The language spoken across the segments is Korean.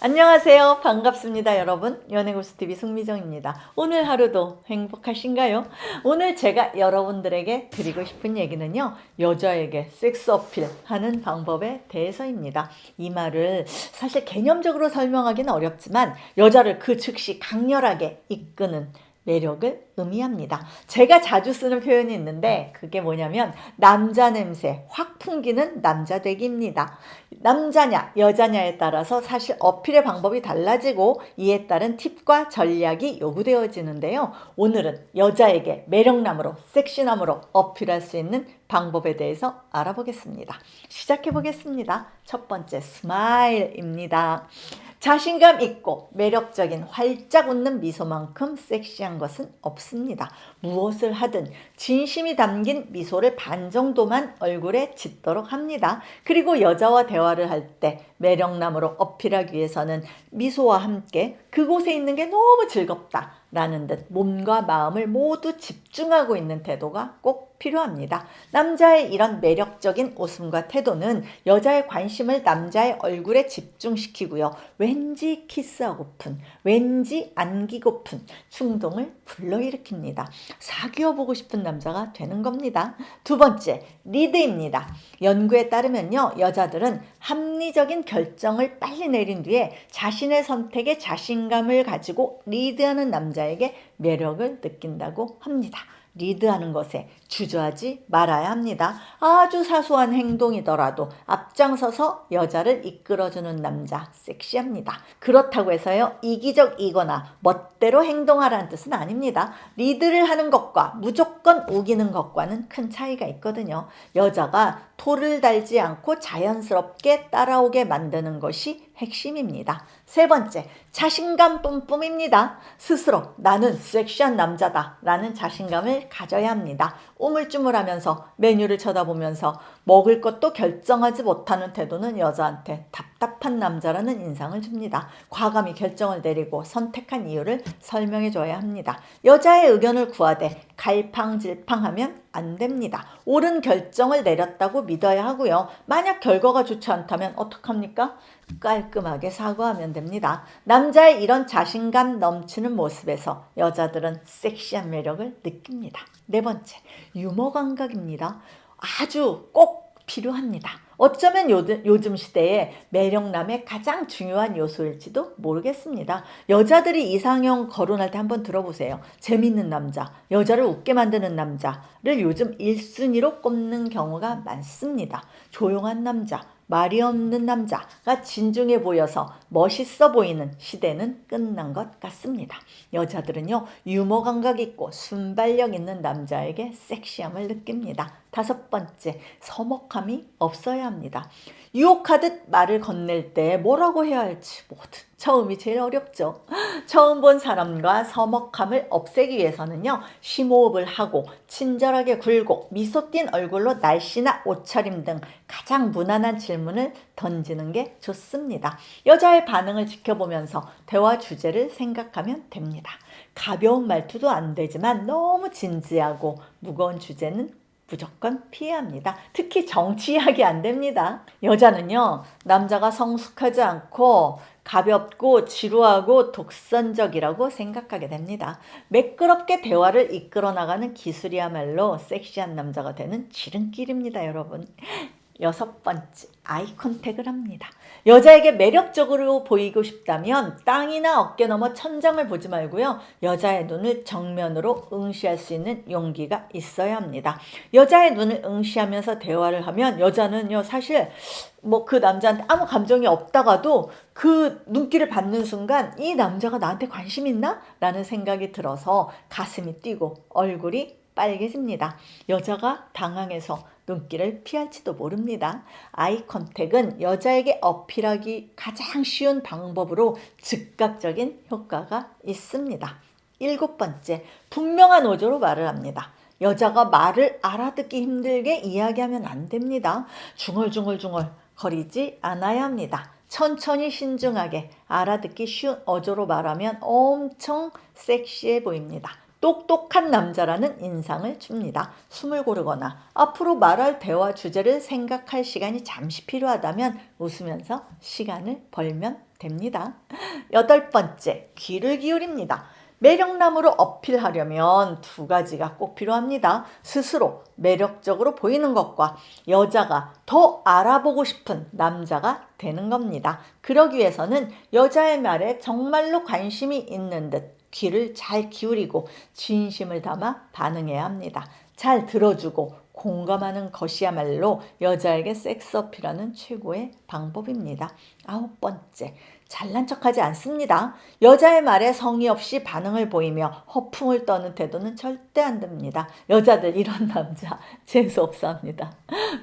안녕하세요. 반갑습니다, 여러분. 연애고수TV 송미정입니다. 오늘 하루도 행복하신가요? 오늘 제가 여러분들에게 드리고 싶은 얘기는요, 여자에게 섹스 어필하는 방법에 대해서입니다. 이 말을 사실 개념적으로 설명하기는 어렵지만 여자를 그 즉시 강렬하게 이끄는 매력을 의미합니다. 제가 자주 쓰는 표현이 있는데 그게 뭐냐면 남자 냄새 확 풍기는 남자되기입니다. 남자냐 여자냐에 따라서 사실 어필의 방법이 달라지고 이에 따른 팁과 전략이 요구되어지는데요. 오늘은 여자에게 매력남으로 섹시남으로 어필할 수 있는 방법에 대해서 알아보겠습니다. 시작해 보겠습니다. 첫 번째 스마일입니다. 자신감 있고 매력적인 활짝 웃는 미소만큼 섹시한 것은 없습니다. 무엇을 하든 진심이 담긴 미소를 반 정도만 얼굴에 짓도록 합니다. 그리고 여자와 대화를 할 때 매력남으로 어필하기 위해서는 미소와 함께 그곳에 있는 게 너무 즐겁다 라는 듯 몸과 마음을 모두 집중하고 있는 태도가 꼭 필요합니다. 남자의 이런 매력적인 웃음과 태도는 여자의 관심을 남자의 얼굴에 집중시키고요. 왠지 키스하고픈, 왠지 안기고픈 충동을 불러일으킵니다. 사귀어보고 싶은 남자가 되는 겁니다. 두 번째, 리드입니다. 연구에 따르면요, 여자들은 합리적인 결정을 빨리 내린 뒤에 자신의 선택에 자신감을 가지고 리드하는 남자에게 매력을 느낀다고 합니다. 리드하는 것에 주저하지 말아야 합니다. 아주 사소한 행동이더라도 앞장서서 여자를 이끌어주는 남자 섹시합니다. 그렇다고 해서요, 이기적이거나 멋대로 행동하라는 뜻은 아닙니다. 리드를 하는 것과 무조건 우기는 것과는 큰 차이가 있거든요. 여자가 토를 달지 않고 자연스럽게 따라오게 만드는 것이 핵심입니다. 세 번째, 자신감 뿜뿜입니다. 스스로 나는 섹시한 남자다 라는 자신감을 가져야 합니다. 우물쭈물하면서 메뉴를 쳐다보면서 먹을 것도 결정하지 못하는 태도는 여자한테 답답한 남자라는 인상을 줍니다. 과감히 결정을 내리고 선택한 이유를 설명해 줘야 합니다. 여자의 의견을 구하되 갈팡질팡하면 안 됩니다. 옳은 결정을 내렸다고 믿어야 하고요. 만약 결과가 좋지 않다면 어떡합니까? 깔끔하게 사과하면 됩니다. 남자의 이런 자신감 넘치는 모습에서 여자들은 섹시한 매력을 느낍니다. 네 번째, 유머 감각입니다. 아주 꼭 필요합니다. 어쩌면 요즘 시대에 매력남의 가장 중요한 요소일지도 모르겠습니다. 여자들이 이상형 거론할 때 한번 들어보세요. 재밌는 남자, 여자를 웃게 만드는 남자를 요즘 1순위로 꼽는 경우가 많습니다. 조용한 남자, 말이 없는 남자가 진중해 보여서 멋있어 보이는 시대는 끝난 것 같습니다. 여자들은요, 유머 감각 있고 순발력 있는 남자에게 섹시함을 느낍니다. 다섯 번째, 서먹함이 없어야 합니다. 유혹하듯 말을 건넬 때 뭐라고 해야 할지 뭐든 처음이 제일 어렵죠. 처음 본 사람과 서먹함을 없애기 위해서는요, 심호흡을 하고 친절하게 굴고 미소 띤 얼굴로 날씨나 옷차림 등 가장 무난한 질문을 던지는 게 좋습니다. 여자의 반응을 지켜보면서 대화 주제를 생각하면 됩니다. 가벼운 말투도 안 되지만 너무 진지하고 무거운 주제는 무조건 피해야 합니다. 특히 정치 이야기 안 됩니다. 여자는요, 남자가 성숙하지 않고 가볍고 지루하고 독선적이라고 생각하게 됩니다. 매끄럽게 대화를 이끌어 나가는 기술이야말로 섹시한 남자가 되는 지름길입니다, 여러분. 여섯 번째, 아이 컨택을 합니다. 여자에게 매력적으로 보이고 싶다면 땅이나 어깨 너머 천장을 보지 말고요, 여자의 눈을 정면으로 응시할 수 있는 용기가 있어야 합니다. 여자의 눈을 응시하면서 대화를 하면 여자는요, 사실 그 남자한테 아무 감정이 없다가도 그 눈길을 받는 순간 이 남자가 나한테 관심 있나? 라는 생각이 들어서 가슴이 뛰고 얼굴이 빨개집니다. 여자가 당황해서 눈길을 피할지도 모릅니다. 아이 컨택은 여자에게 어필하기 가장 쉬운 방법으로 즉각적인 효과가 있습니다. 일곱 번째, 분명한 어조로 말을 합니다. 여자가 말을 알아듣기 힘들게 이야기하면 안 됩니다. 중얼중얼 거리지 않아야 합니다. 천천히 신중하게 알아듣기 쉬운 어조로 말하면 엄청 섹시해 보입니다. 똑똑한 남자라는 인상을 줍니다. 숨을 고르거나 앞으로 말할 대화 주제를 생각할 시간이 잠시 필요하다면 웃으면서 시간을 벌면 됩니다. 8번째, 귀를 기울입니다. 매력남으로 어필하려면 두 가지가 꼭 필요합니다. 스스로 매력적으로 보이는 것과 여자가 더 알아보고 싶은 남자가 되는 겁니다. 그러기 위해서는 여자의 말에 정말로 관심이 있는 듯 귀를 잘 기울이고 진심을 담아 반응해야 합니다. 잘 들어주고 공감하는 것이야말로 여자에게 섹스 어필하는 최고의 방법입니다. 9번째, 잘난 척하지 않습니다. 여자의 말에 성의 없이 반응을 보이며 허풍을 떠는 태도는 절대 안 됩니다. 여자들 이런 남자 재수없어 합니다.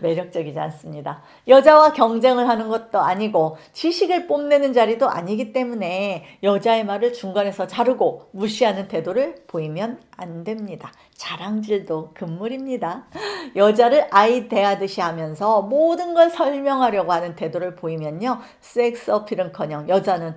매력적이지 않습니다. 여자와 경쟁을 하는 것도 아니고 지식을 뽐내는 자리도 아니기 때문에 여자의 말을 중간에서 자르고 무시하는 태도를 보이면 안 됩니다. 자랑질도 금물입니다. 여자를 아이 대하듯이 하면서 모든 걸 설명하려고 하는 태도를 보이면요, 섹스 어필은커녕 여자는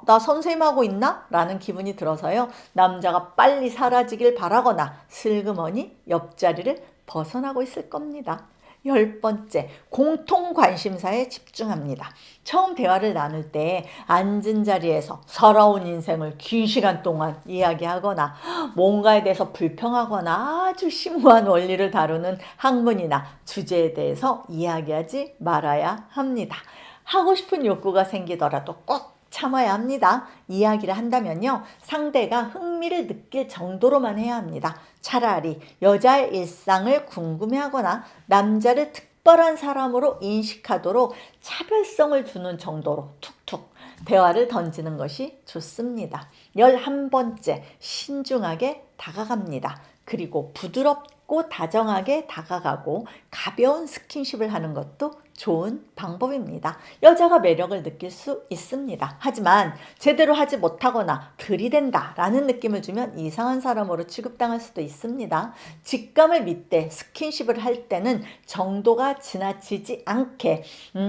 나 선생님하고 있나? 라는 기분이 들어서요, 남자가 빨리 사라지길 바라거나 슬그머니 옆자리를 벗어나고 있을 겁니다. 10번째, 공통 관심사에 집중합니다. 처음 대화를 나눌 때 앉은 자리에서 살아온 인생을 긴 시간 동안 이야기하거나 뭔가에 대해서 불평하거나 아주 심오한 원리를 다루는 학문이나 주제에 대해서 이야기하지 말아야 합니다. 하고 싶은 욕구가 생기더라도 꼭 참아야 합니다. 이야기를 한다면요, 상대가 흥미를 느낄 정도로만 해야 합니다. 차라리 여자의 일상을 궁금해하거나 남자를 특별한 사람으로 인식하도록 차별성을 두는 정도로 툭툭 대화를 던지는 것이 좋습니다. 11번째, 신중하게 다가갑니다. 그리고 부드럽고 다정하게 다가가고 가벼운 스킨십을 하는 것도 좋은 방법입니다. 여자가 매력을 느낄 수 있습니다. 하지만 제대로 하지 못하거나 들이댄다 라는 느낌을 주면 이상한 사람으로 취급당할 수도 있습니다. 직감을 믿되 스킨십을 할 때는 정도가 지나치지 않게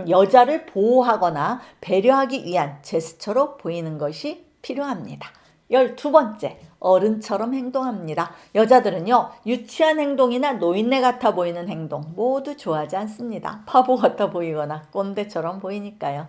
여자를 보호하거나 배려하기 위한 제스처로 보이는 것이 필요합니다. 12번째, 어른처럼 행동합니다. 여자들은요, 유치한 행동이나 노인네 같아 보이는 행동 모두 좋아하지 않습니다. 바보 같아 보이거나 꼰대처럼 보이니까요.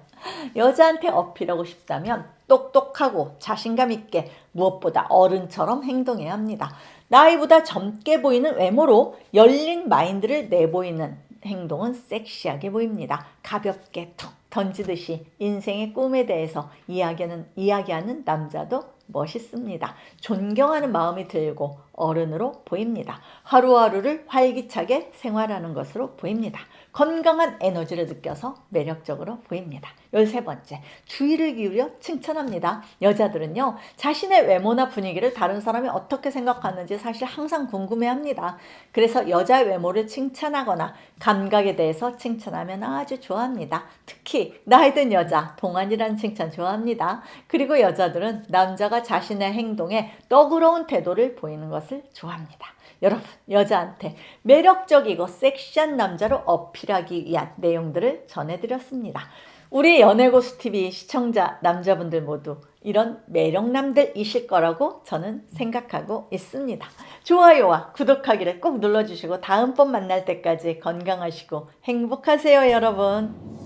여자한테 어필하고 싶다면 똑똑하고 자신감 있게 무엇보다 어른처럼 행동해야 합니다. 나이보다 젊게 보이는 외모로 열린 마인드를 내보이는 행동은 섹시하게 보입니다. 가볍게 툭 던지듯이 인생의 꿈에 대해서 이야기하는 남자도 멋있습니다. 존경하는 마음이 들고 어른으로 보입니다. 하루하루를 활기차게 생활하는 것으로 보입니다. 건강한 에너지를 느껴서 매력적으로 보입니다. 13번째, 주의를 기울여 칭찬합니다. 여자들은요, 자신의 외모나 분위기를 다른 사람이 어떻게 생각하는지 사실 항상 궁금해합니다. 그래서 여자의 외모를 칭찬하거나 감각에 대해서 칭찬하면 아주 좋아합니다. 특히 나이 든 여자, 동안이라는 칭찬 좋아합니다. 그리고 여자들은 남자가 자신의 행동에 너그러운 태도를 보이는 것을 좋아합니다. 여러분, 여자한테 매력적이고 섹시한 남자로 어필하기 위한 내용들을 전해드렸습니다. 우리 연애고수TV 시청자 남자분들 모두 이런 매력남들이실 거라고 저는 생각하고 있습니다. 좋아요와 구독하기를 꼭 눌러주시고 다음번 만날 때까지 건강하시고 행복하세요, 여러분.